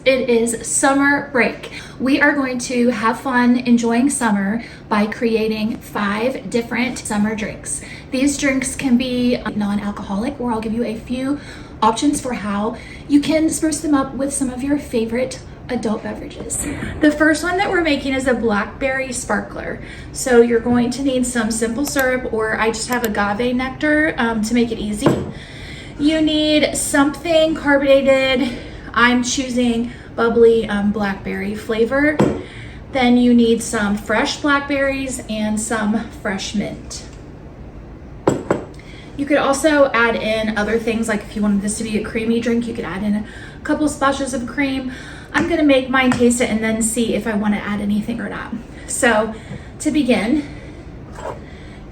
It is summer break. We are going to have fun enjoying summer by creating 5 different summer drinks. These drinks can be non-alcoholic, or I'll give you a few options for how you can spruce them up with some of your favorite adult beverages. The first one that we're making is a blackberry sparkler. So you're going to need some simple syrup, or I just have agave nectar to make it easy. You need something carbonated. I'm choosing bubbly blackberry flavor. Then you need some fresh blackberries and some fresh mint. You could also add in other things, like if you wanted this to be a creamy drink, you could add in a couple splashes of cream. I'm gonna make mine taste it and then see if I wanna add anything or not. So to begin,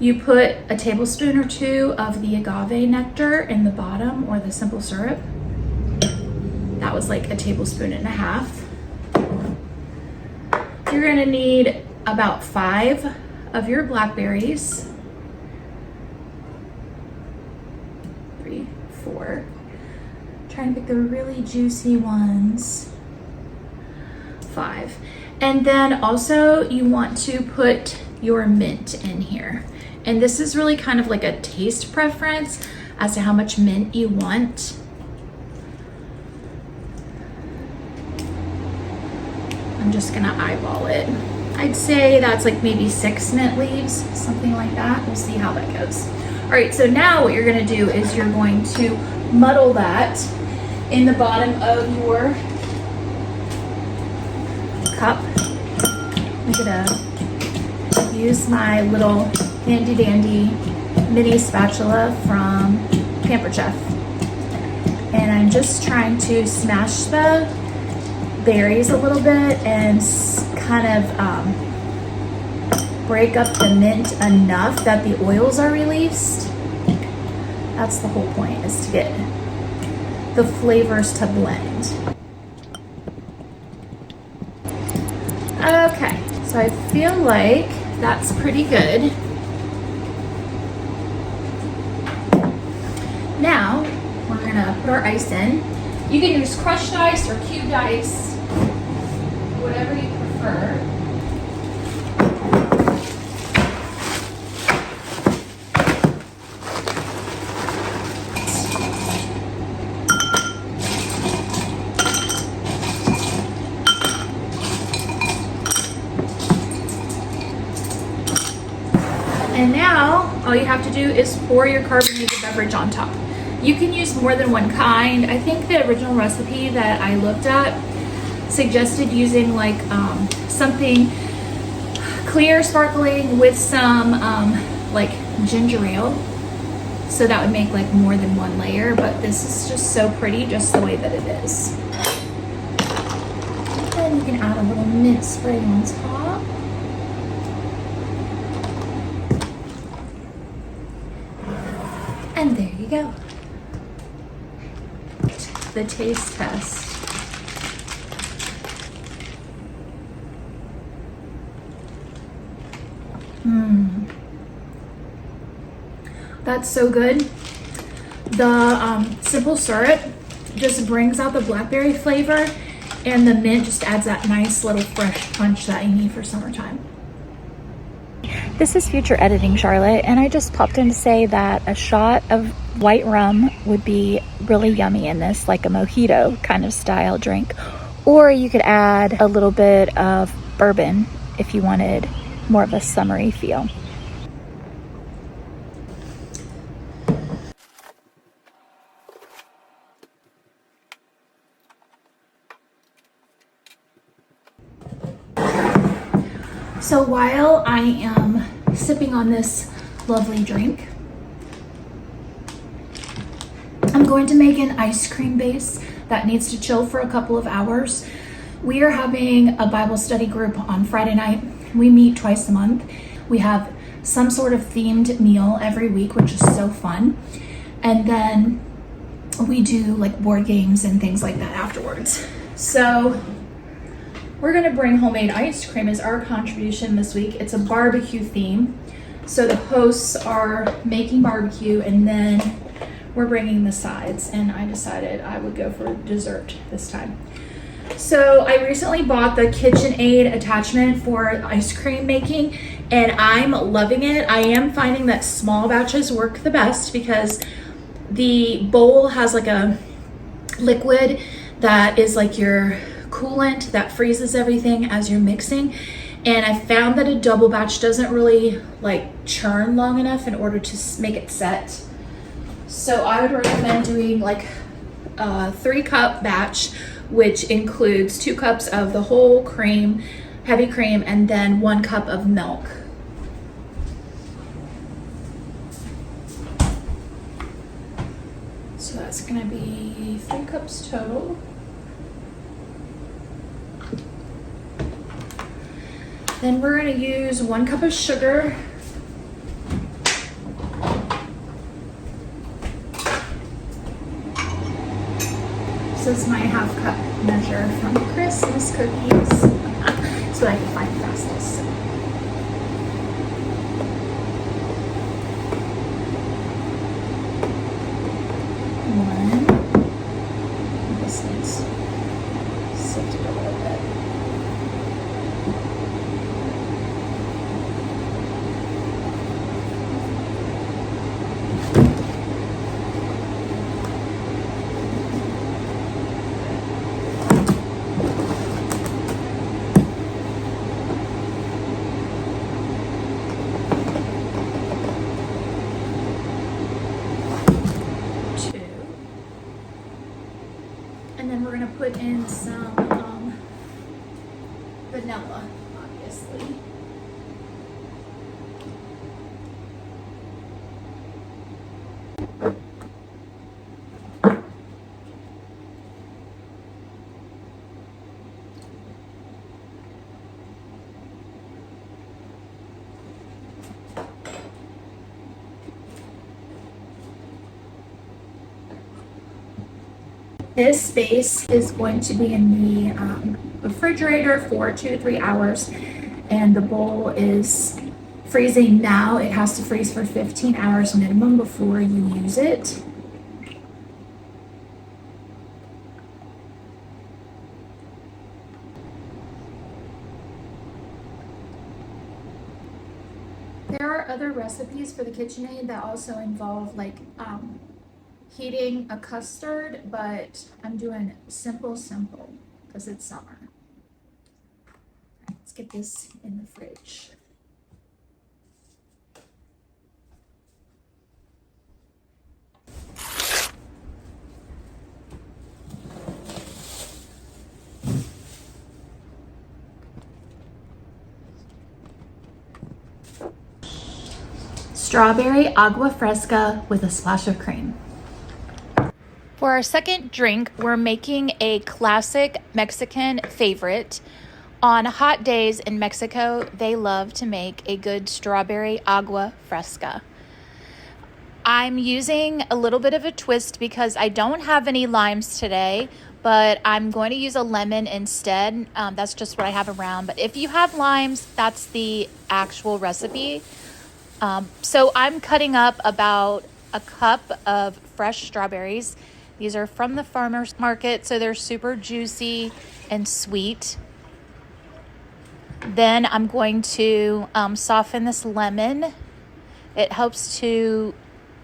you put a tablespoon or 2 of the agave nectar in the bottom, or the simple syrup. That was like a tablespoon and a half. You're gonna need about 5 of your blackberries. 3, 4. Trying to pick the really juicy ones. 5. And then also you want to put your mint in here. And this is really kind of like a taste preference as to how much mint you want. I'm just gonna eyeball it. I'd say that's like maybe 6 mint leaves, something like that. We'll see how that goes. All right, so now what you're gonna do is you're going to muddle that in the bottom of your cup. I'm gonna use my little handy dandy mini spatula from Pampered Chef. And I'm just trying to smash the berries a little bit and kind of break up the mint enough that the oils are released. That's the whole point, is to get the flavors to blend. Okay, so I feel like that's pretty good. Now we're gonna put our ice in. You can use crushed ice or cubed ice, whatever you prefer. And now all you have to do is pour your carbonated beverage on top. You can use more than one kind. I think the original recipe that I looked at suggested using like something clear, sparkling with some like ginger ale. So that would make like more than one layer, but this is just so pretty just the way that it is. And then you can add a little mint spray on top. And there you go. The taste test. That's so good. The simple syrup just brings out the blackberry flavor, and the mint just adds that nice little fresh punch that you need for summertime. This is future editing, Charlotte, and I just popped in to say that a shot of white rum would be really yummy in this, like a mojito kind of style drink. Or you could add a little bit of bourbon if you wanted more of a summery feel. So while I am sipping on this lovely drink, I'm going to make an ice cream base that needs to chill for a couple of hours. We are having a Bible study group on Friday night. We meet twice a month. We have some sort of themed meal every week, which is so fun. And then we do like board games and things like that afterwards. So we're gonna bring homemade ice cream as our contribution this week. It's a barbecue theme. So the hosts are making barbecue, and then we're bringing the sides, and I decided I would go for dessert this time. So I recently bought the KitchenAid attachment for ice cream making, and I'm loving it. I am finding that small batches work the best because the bowl has like a liquid that is like your coolant that freezes everything as you're mixing. And I found that a double batch doesn't really like churn long enough in order to make it set. So I would recommend doing like a 3-cup batch, which includes 2 cups of the whole cream, heavy cream, and then 1 cup of milk. So that's gonna be 3 cups total. Then we're gonna use 1 cup of sugar. This is my 1/2 cup measure from Christmas cookies. That's what I can find fastest. One. This needs to sit a little bit. And then we're gonna put in some vanilla, obviously. This base is going to be in the refrigerator for 2 to 3 hours, and the bowl is freezing now. It has to freeze for 15 hours minimum before you use it. There are other recipes for the KitchenAid that also involve like heating a custard, but I'm doing simple because it's summer. Let's get this in the fridge. Strawberry agua fresca with a splash of cream. For our second drink, we're making a classic Mexican favorite. On hot days in Mexico, they love to make a good strawberry agua fresca. I'm using a little bit of a twist because I don't have any limes today, but I'm going to use a lemon instead. That's just what I have around. But if you have limes, that's the actual recipe. So I'm cutting up about a cup of fresh strawberries. These are from the farmer's market, so they're super juicy and sweet. Then I'm going to soften this lemon. It helps to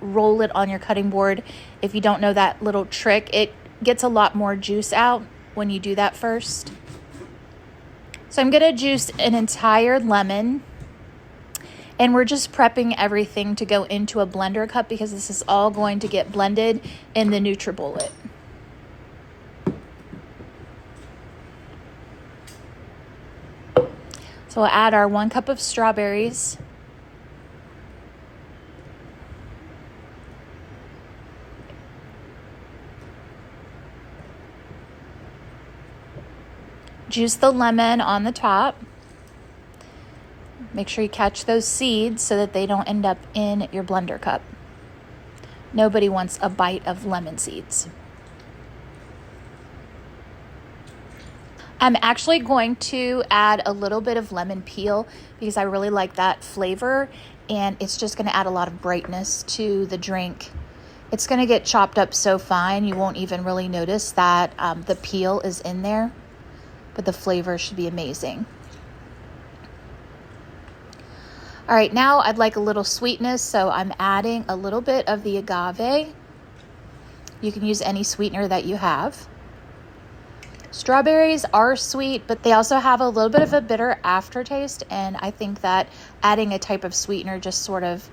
roll it on your cutting board. If you don't know that little trick, it gets a lot more juice out when you do that first. So I'm going to juice an entire lemon. And we're just prepping everything to go into a blender cup because this is all going to get blended in the NutriBullet. So we'll add our 1 cup of strawberries. Juice the lemon on the top. Make sure you catch those seeds so that they don't end up in your blender cup. Nobody wants a bite of lemon seeds. I'm actually going to add a little bit of lemon peel because I really like that flavor, and it's just going to add a lot of brightness to the drink. It's going to get chopped up so fine you won't even really notice that the peel is in there. but the flavor should be amazing. All right, now I'd like a little sweetness, so I'm adding a little bit of the agave. You can use any sweetener that you have. Strawberries are sweet, but they also have a little bit of a bitter aftertaste, and I think that adding a type of sweetener just sort of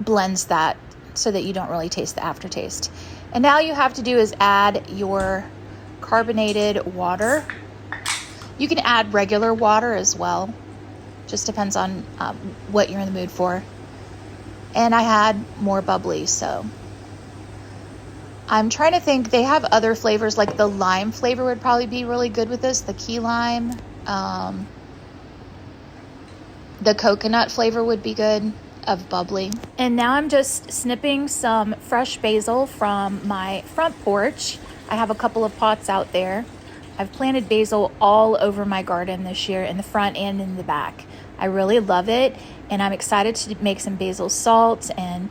blends that so that you don't really taste the aftertaste. And now you have to do is add your carbonated water. You can add regular water as well. Just depends on what you're in the mood for. And I had more bubbly, so I'm trying to think. They have other flavors, like the lime flavor would probably be really good with this. The key lime. The coconut flavor would be good of bubbly. And now I'm just snipping some fresh basil from my front porch. I have a couple of pots out there. I've planted basil all over my garden this year, in the front and in the back. I really love it, and I'm excited to make some basil salt and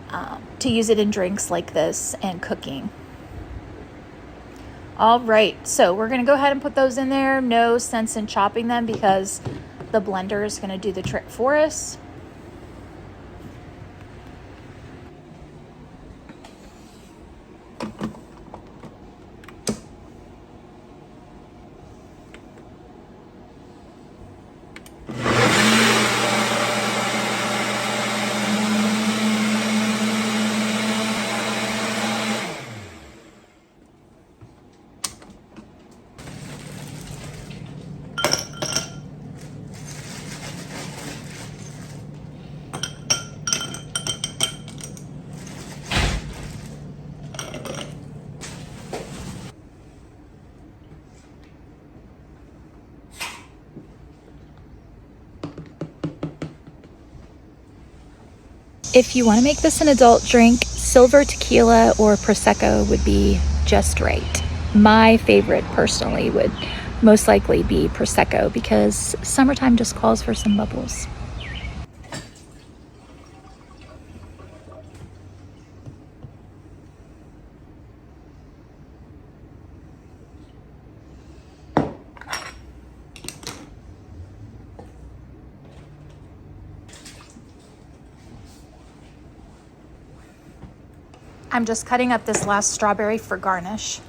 to use it in drinks like this and cooking. All right, so we're gonna go ahead and put those in there. No sense in chopping them because the blender is gonna do the trick for us. If you want to make this an adult drink, silver tequila or Prosecco would be just right. My favorite personally would most likely be Prosecco because summertime just calls for some bubbles. I'm just cutting up this last strawberry for garnish.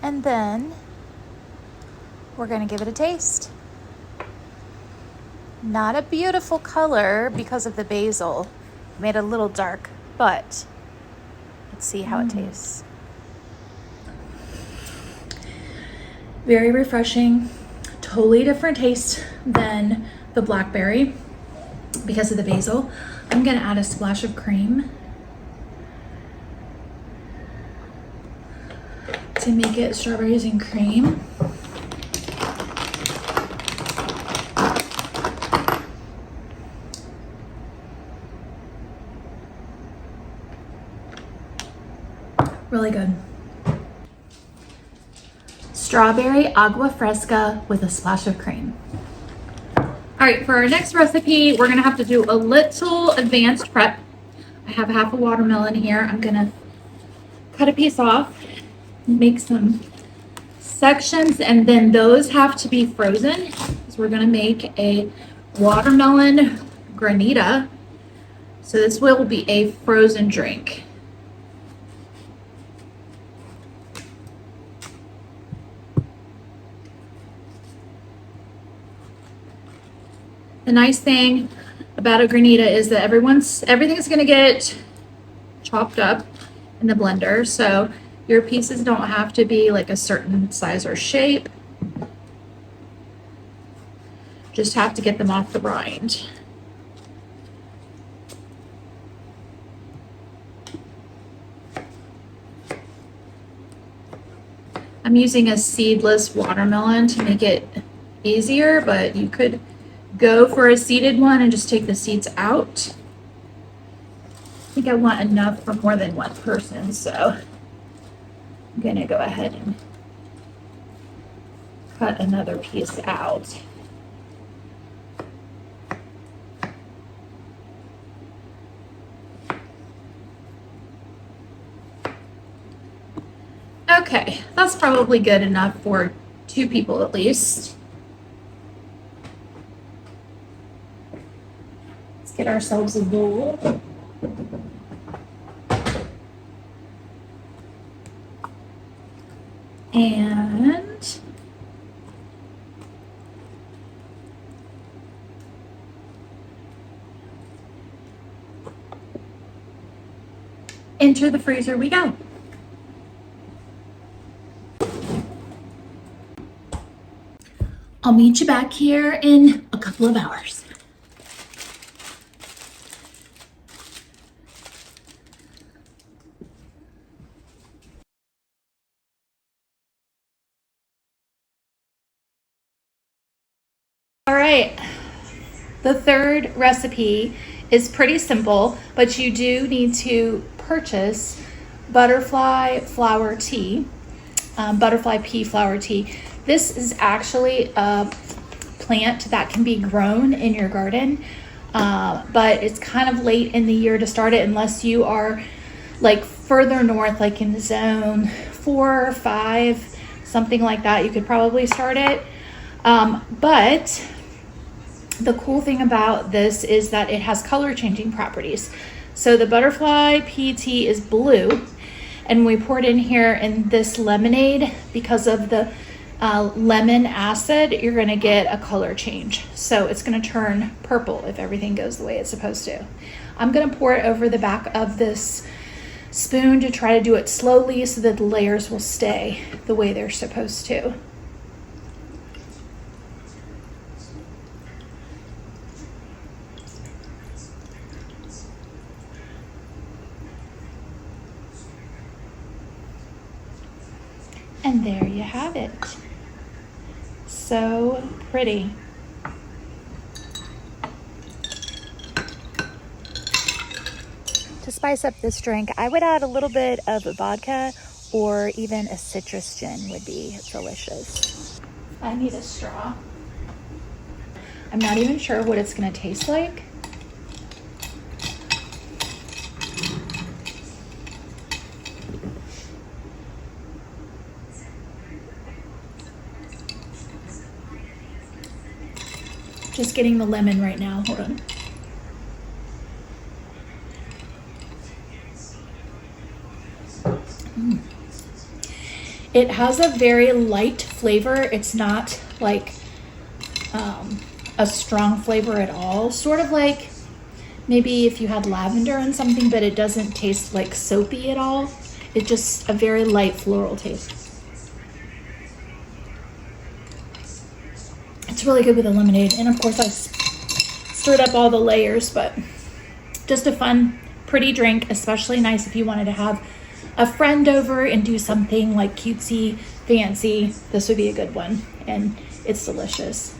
And then we're gonna give it a taste. Not a beautiful color because of the basil. Made it a little dark, but let's see how it tastes. Very refreshing, totally different taste than the blackberry because of the basil. I'm gonna add a splash of cream to make it strawberries and cream. Really good. Strawberry agua fresca with a splash of cream. All right, for our next recipe, we're gonna have to do a little advanced prep. I have half a watermelon here. I'm gonna cut a piece off, make some sections, and then those have to be frozen because we're gonna make a watermelon granita. So this will be a frozen drink. The nice thing about a granita is that everything's gonna get chopped up in the blender, so your pieces don't have to be like a certain size or shape. Just have to get them off the rind. I'm using a seedless watermelon to make it easier, but you could go for a seeded one and just take the seeds out. I think I want enough for more than one person, so I'm gonna go ahead and cut another piece out. Okay, that's probably good enough for 2 people at least. Let's get ourselves a bowl. And into the freezer we go. I'll meet you back here in a couple of hours. All right, the third recipe is pretty simple, but you do need to purchase butterfly flower tea, butterfly pea flower tea. This is actually a plant that can be grown in your garden, but it's kind of late in the year to start it unless you are like further north, like in zone 4 or 5, something like that. You could probably start it. But the cool thing about this is that it has color changing properties. So the butterfly pea tea is blue, and we pour it in here in this lemonade. Because of the lemon acid, you're gonna get a color change. So it's gonna turn purple if everything goes the way it's supposed to. I'm gonna pour it over the back of this spoon to try to do it slowly so that the layers will stay the way they're supposed to. And there you have it. So pretty. To spice up this drink, I would add a little bit of vodka or even a citrus gin would be delicious. I need a straw. I'm not even sure what it's gonna taste like. Just getting the lemon right now, hold on. It has a very light flavor. It's not like a strong flavor at all. Sort of like maybe if you had lavender and something, but it doesn't taste like soapy at all. It's just a very light floral taste. It's really good with a lemonade. And of course I stirred up all the layers, but just a fun, pretty drink, especially nice if you wanted to have a friend over and do something like cutesy, fancy. This would be a good one, and it's delicious.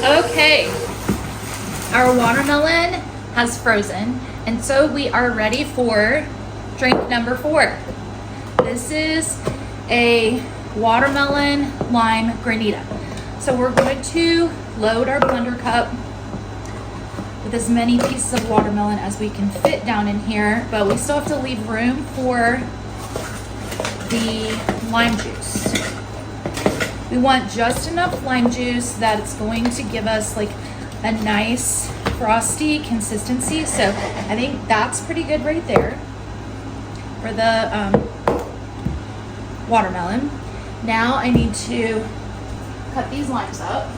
Okay, our watermelon has frozen, and so we are ready for drink number 4. This is a watermelon lime granita. So we're going to load our blender cup with as many pieces of watermelon as we can fit down in here, but we still have to leave room for the lime juice. We want just enough lime juice that it's going to give us like a nice frosty consistency. So I think that's pretty good right there for the watermelon. Now I need to cut these limes up.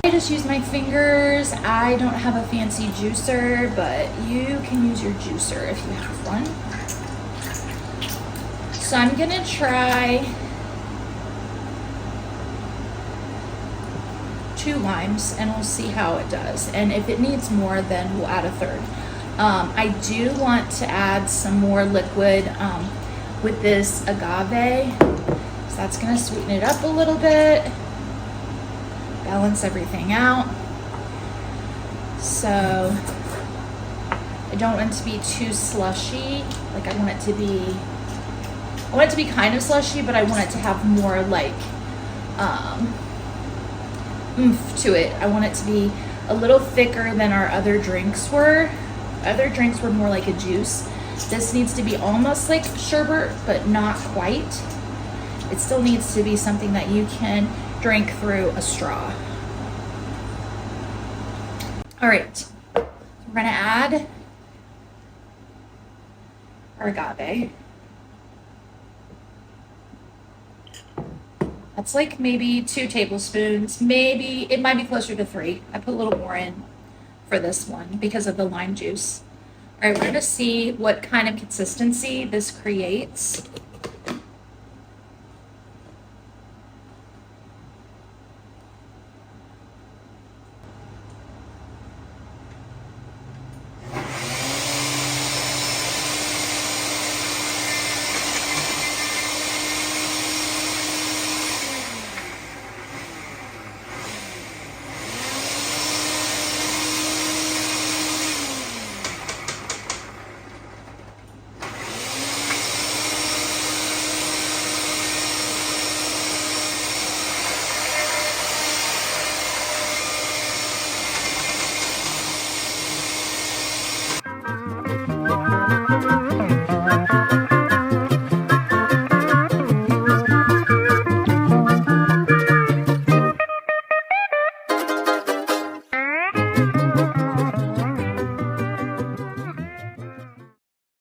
I just use my fingers. I don't have a fancy juicer, but you can use your juicer if you have one. So I'm gonna try 2 limes and we'll see how it does. And if it needs more, then we'll add a third. I do want to add some more liquid with this agave. So that's gonna sweeten it up a little bit, balance everything out. So I don't want it to be too slushy. Like I want it to be kind of slushy, but I want it to have more like oomph to it. I want it to be a little thicker than our other drinks were. Other drinks were more like a juice. This needs to be almost like sherbet, but not quite. It still needs to be something that you can drink through a straw. All right, we're gonna add our agave. That's like maybe 2 tablespoons, maybe it might be closer to 3. I put a little more in for this one because of the lime juice. All right, we're gonna see what kind of consistency this creates.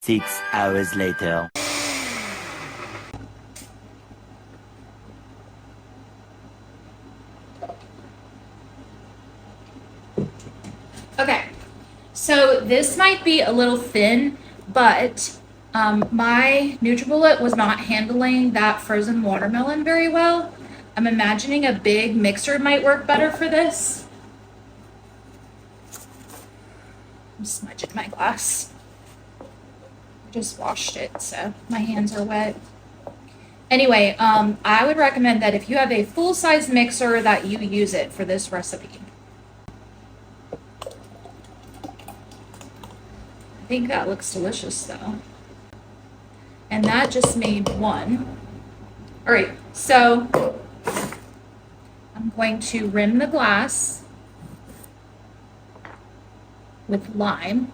Six hours later. Okay, so this might be a little thin, but my NutriBullet was not handling that frozen watermelon very well. I'm imagining a big mixer might work better for this. I'm smudging my glass. I just washed it, so my hands are wet. Anyway, I would recommend that if you have a full-size mixer that you use it for this recipe. I think that looks delicious though. And that just made 1. All right, so I'm going to rim the glass with lime.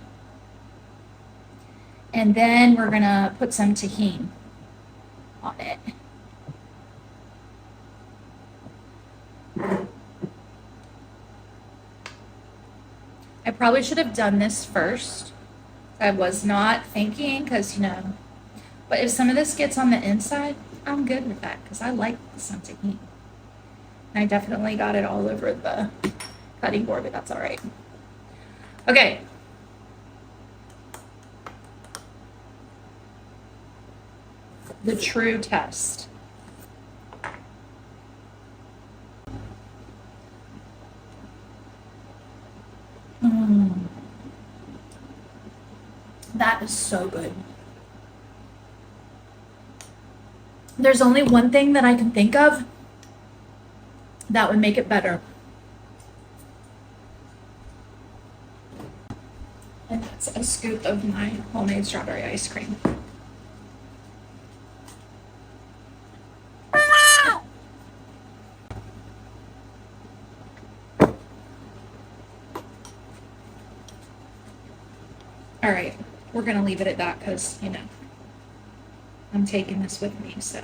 And then we're gonna put some tahini on it. I probably should have done this first. I was not thinking because, you know, but if some of this gets on the inside, I'm good with that because I like some tahini. And I definitely got it all over the cutting board, but that's all right. Okay. The true test. That is so good. There's only one thing that I can think of that would make it better. And that's a scoop of my homemade strawberry ice cream. All right, we're gonna leave it at that because, you know, I'm taking this with me, so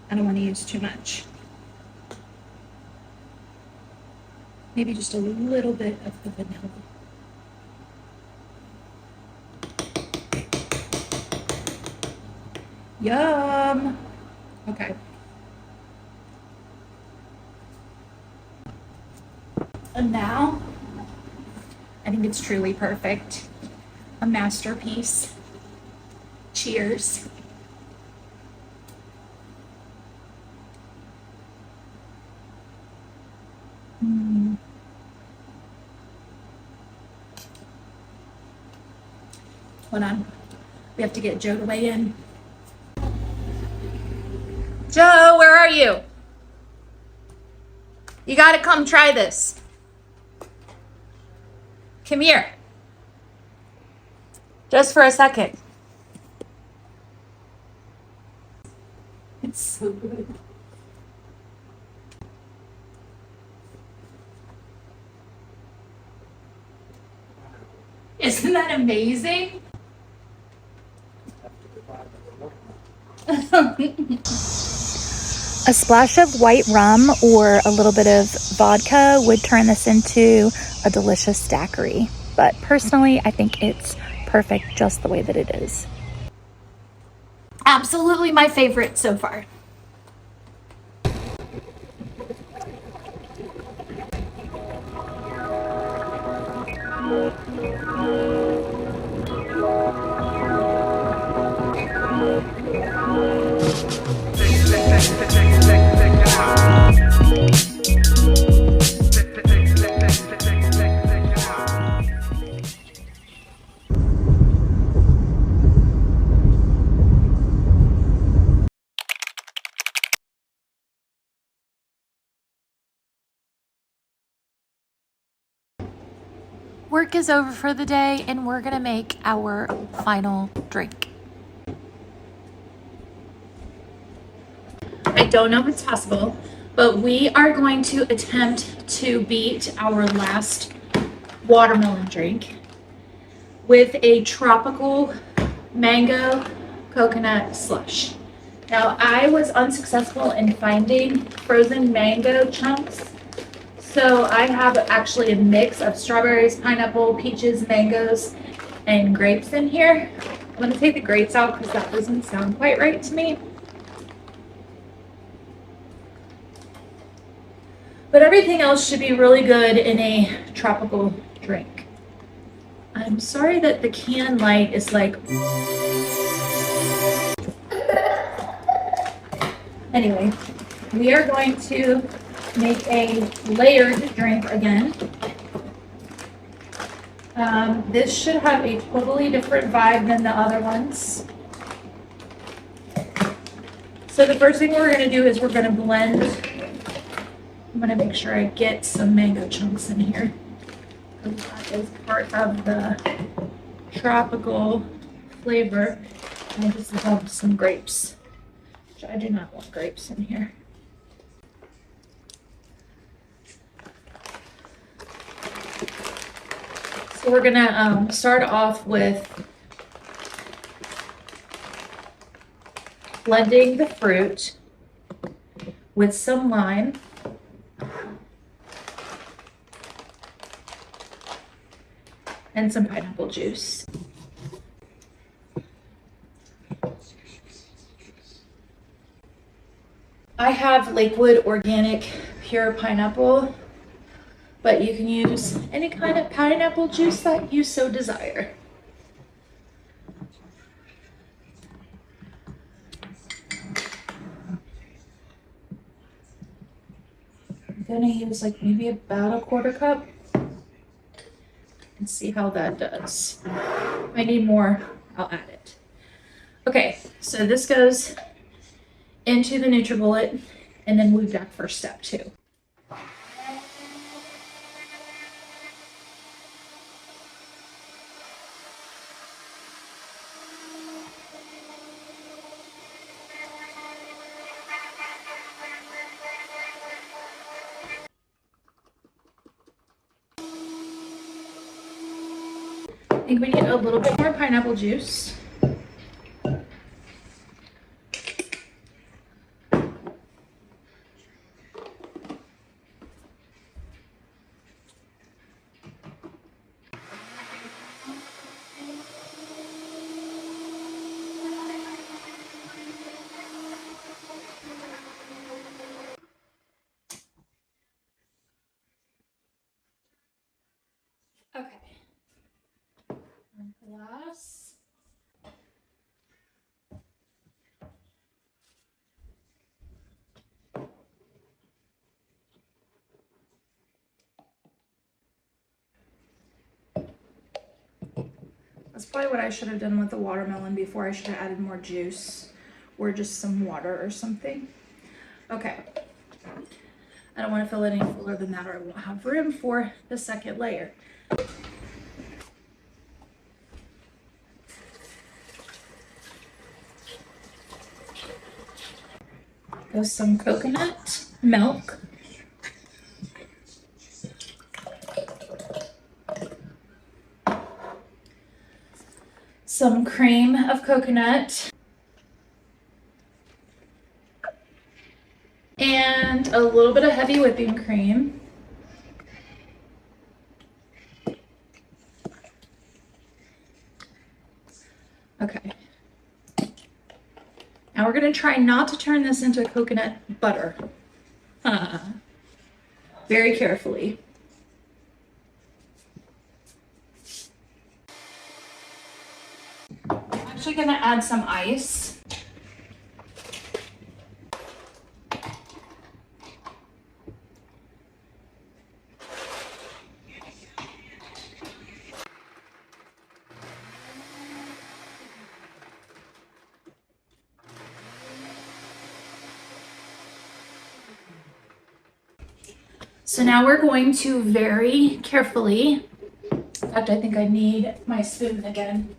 I don't want to use too much. Maybe just a little bit of the vanilla. Yum. Okay. And now, I think it's truly perfect. A masterpiece. Cheers. Hold on. We have to get Joe to weigh in. Joe, where are you? You got to come try this. Come here. Just for a second. It's so good. Isn't that amazing? A splash of white rum or a little bit of vodka would turn this into a delicious daiquiri. But personally, I think it's perfect just the way that it is. Absolutely my favorite so far. Work is over for the day and we're gonna make our final drink. I don't know if it's possible, but we are going to attempt to beat our last watermelon drink with a tropical mango coconut slush. Now, I was unsuccessful in finding frozen mango chunks, so I have actually a mix of strawberries, pineapple, peaches, mangoes, and grapes in here. I'm going to take the grapes out because that doesn't sound quite right to me. But everything else should be really good in a tropical drink. I'm sorry that the can light is like... Anyway, we are going to make a layered drink again. This should have a totally different vibe than the other ones. So the first thing we're going to do is we're going to blend. I'm going to make sure I get some mango chunks in here, because that is part of the tropical flavor. And I just love some grapes, which I do not want grapes in here. So we're gonna start off with blending the fruit with some lime and some pineapple juice. I have Lakewood Organic Pure Pineapple, but you can use any kind of pineapple juice that you so desire. I'm gonna use like maybe about a quarter cup and see how that does. If I need more, I'll add it. Okay, so this goes into the NutriBullet, and then we'll be back for step 2. I think we need a little bit more pineapple juice. Okay. Glass. That's probably what I should have done with the watermelon before. I should have added more juice or just some water or something. Okay. I don't want to fill it any fuller than that or I won't have room for the second layer. Goes some coconut milk. Some cream of coconut. And a little bit of heavy whipping cream. Okay. Now we're going to try not to turn this into coconut butter. Very carefully. I'm actually going to add some ice. So now we're going to very carefully, in fact, I think I need my spoon again.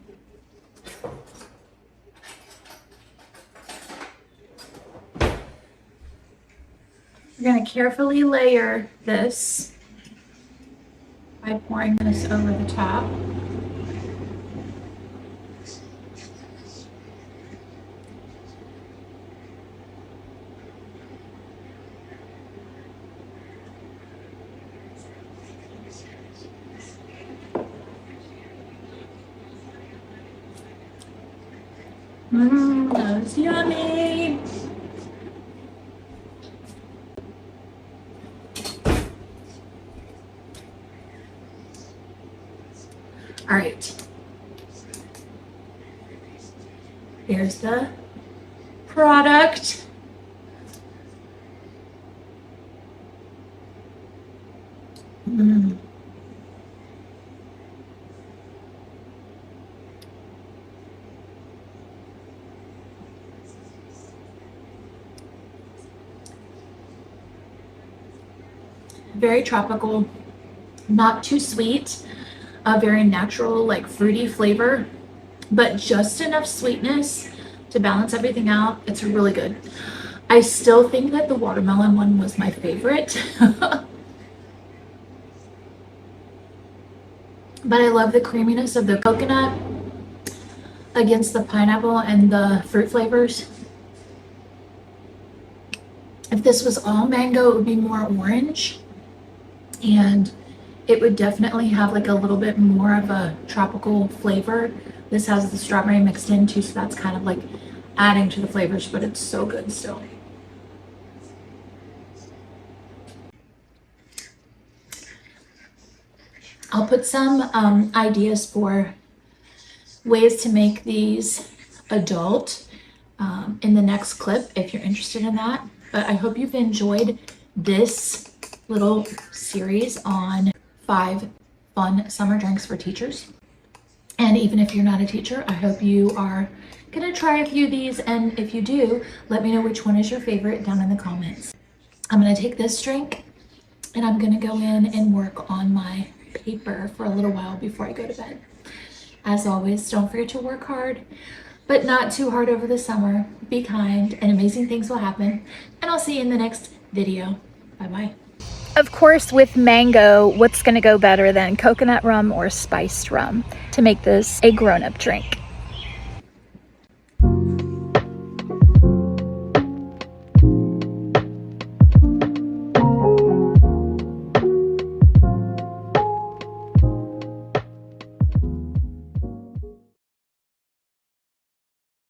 We're going to carefully layer this by pouring this over the top. That's yummy. All right. Here's the product. Very tropical, not too sweet, a very natural, like fruity flavor, but just enough sweetness to balance everything out. It's really good. I still think that the watermelon one was my favorite. But I love the creaminess of the coconut against the pineapple and the fruit flavors. If this was all mango, it would be more orange. And it would definitely have like a little bit more of a tropical flavor. This has the strawberry mixed in too, so that's kind of like adding to the flavors, but it's so good still. I'll put some ideas for ways to make these adult in the next clip if you're interested in that. But I hope you've enjoyed this little series on 5 fun summer drinks for teachers. And even if you're not a teacher, I hope you are gonna try a few of these, and if you do, let me know which one is your favorite down in the comments. I'm gonna take this drink and I'm gonna go in and work on my paper for a little while before I go to bed. As always, don't forget to work hard, but not too hard over the summer. Be kind and amazing things will happen, and I'll see you in the next video. Bye-bye. Of course, with mango, what's going to go better than coconut rum or spiced rum to make this a grown-up drink?